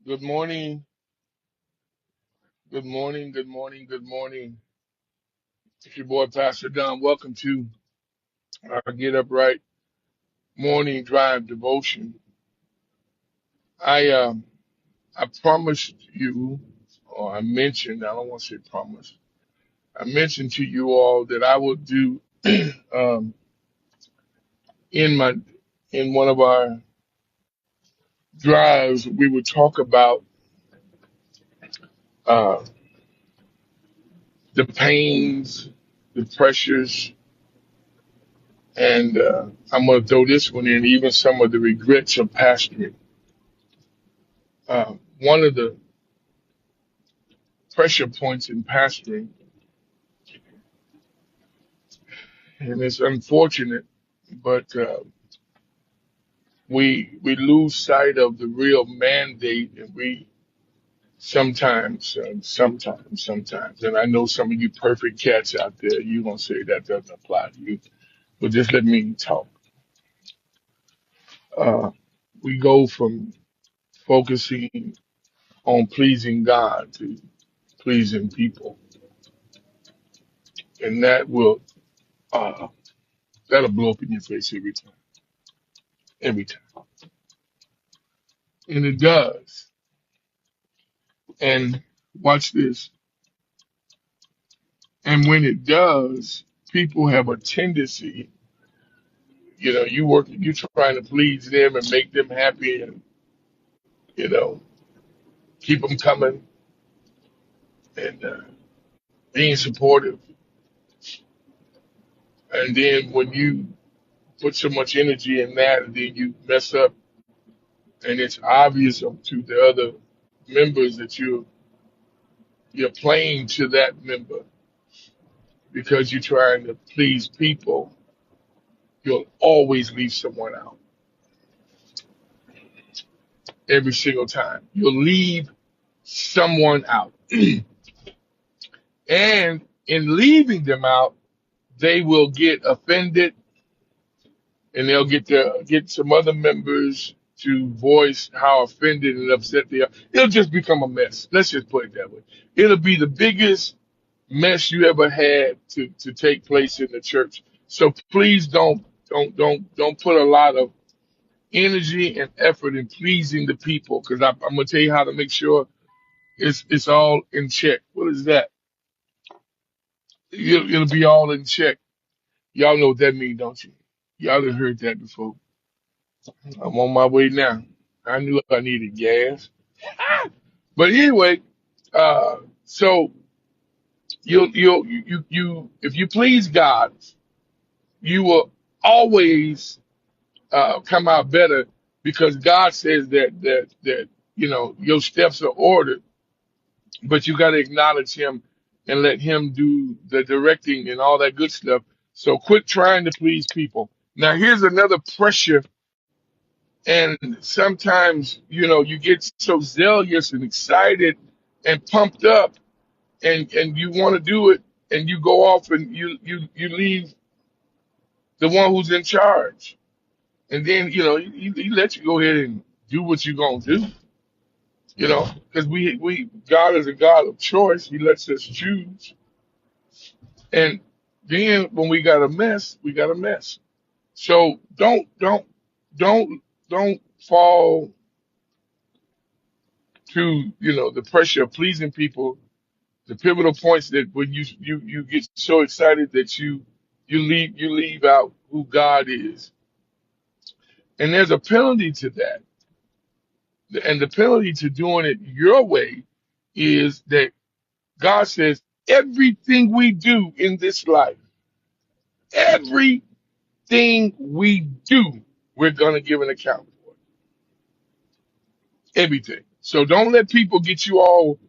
Good morning, good morning, good morning, good morning. It's your boy Pastor Don. Welcome to our Get Up Right morning drive devotion. I um I promised you, or I mentioned, I don't want to say promise. I mentioned to you all that I would do um in my in one of our drives we would talk about uh the pains, the pressures, and I'm gonna throw this one in, even some of the regrets of pastoring. One of the pressure points in pastoring, and it's unfortunate, but we lose sight of the real mandate, and we sometimes, and I know some of you perfect cats out there, you're gonna say that doesn't apply to you, but just let me talk. Uh, we go from focusing on pleasing God to pleasing people, and uh, that'll blow up in your face every time, and it does. And watch this. And when it does, people have a tendency, you're trying to please them and make them happy and, you know, keep them coming and being supportive. And then when you put so much energy in that and then you mess up and it's obvious to the other members that you're playing to that member because you're trying to please people, you'll always leave someone out every single time. You'll leave someone out. And in leaving them out, they will get offended and they'll get some other members to voice how offended and upset they are. It'll just become a mess. Let's just put it that way. It'll be the biggest mess you ever had to take place in the church. So please don't put a lot of energy and effort in pleasing the people, because I'm gonna tell you how to make sure it's all in check. What is that? It'll be all in check. Y'all know what that means, don't you? Y'all have heard that before. I'm on my way now. I knew I needed gas. But anyway, so if you please God, you will always come out better, because God says that your steps are ordered, but you got to acknowledge Him and let Him do the directing and all that good stuff. So quit trying to please people. Now here's another pressure. And sometimes, you get so zealous and excited and pumped up, and you want to do it, and you go off and you leave the one who's in charge. And then, he lets you go ahead and do what you're going to do, because God is a God of choice. He lets us choose. And then when we got a mess, we got a mess. So don't fall to the pressure of pleasing people. The pivotal points that when you get so excited that you leave out who God is, and there's a penalty to that. And the penalty to doing it your way is that God says everything we do in this life, everything we do, we're gonna give an account for it. Everything. So don't let people get you all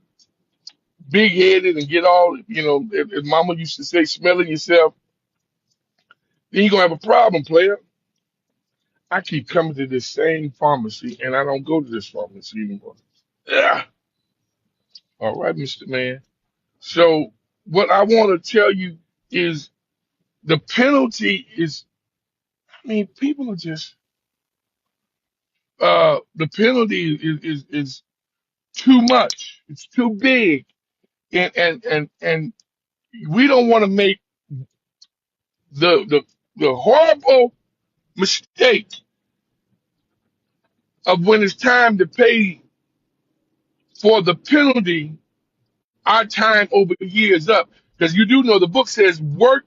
big headed and get all, as Mama used to say, smelling yourself. Then you're gonna have a problem, player. I keep coming to this same pharmacy and I don't go to this pharmacy anymore. Yeah. All right, Mr. Man. So what I want to tell you is the penalty is, I mean, people are just the penalty is too much. It's too big. And we don't want to make the horrible mistake of when it's time to pay for the penalty, our time over here is up. Because you do know the book says, work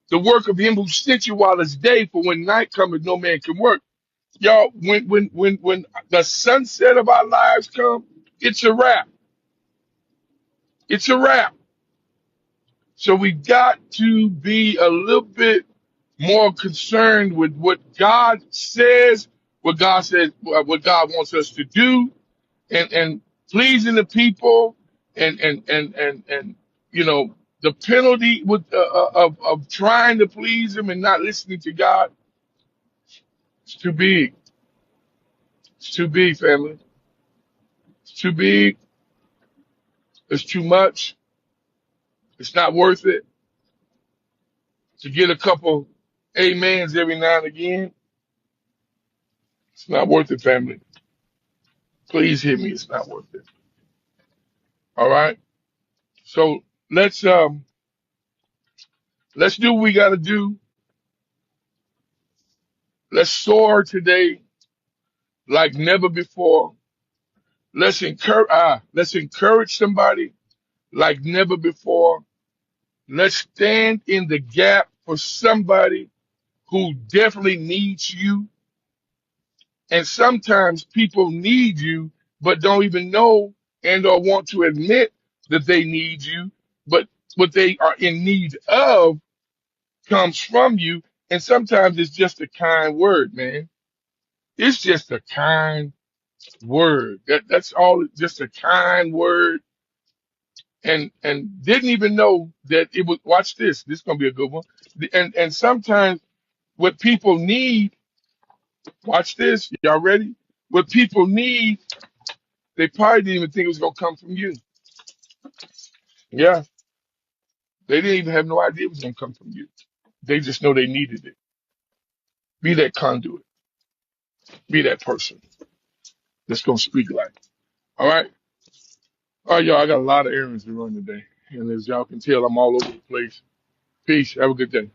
the work of him who sent you while it's day, for when night cometh, no man can work. Y'all, when the sunset of our lives come, it's a wrap. It's a wrap. So we got to be a little bit more concerned with what God says, what God wants us to do, and pleasing the people, and you know, the penalty with of trying to please Him and not listening to God. It's too big. It's too big, family. It's too big. It's too much. It's not worth it to get a couple amens every now and again. It's not worth it, family. Please hear me. It's not worth it. All right. So let's do what we got to do. Let's soar today like never before. Let's encourage somebody like never before. Let's stand in the gap for somebody who definitely needs you. And sometimes people need you, but don't even know and or want to admit that they need you. But what they are in need of comes from you. And sometimes it's just a kind word, man. It's just a kind word. That's all. Just a kind word. And didn't even know that it would. Watch this. This is gonna be a good one. And sometimes what people need. Watch this. Y'all ready? What people need, they probably didn't even think it was gonna come from you. Yeah, they didn't even have no idea it was gonna come from you. They just know they needed it. Be that conduit. Be that person that's gonna speak life. All right. All right, y'all. I got a lot of errands to run today, and as y'all can tell, I'm all over the place. Peace. Have a good day.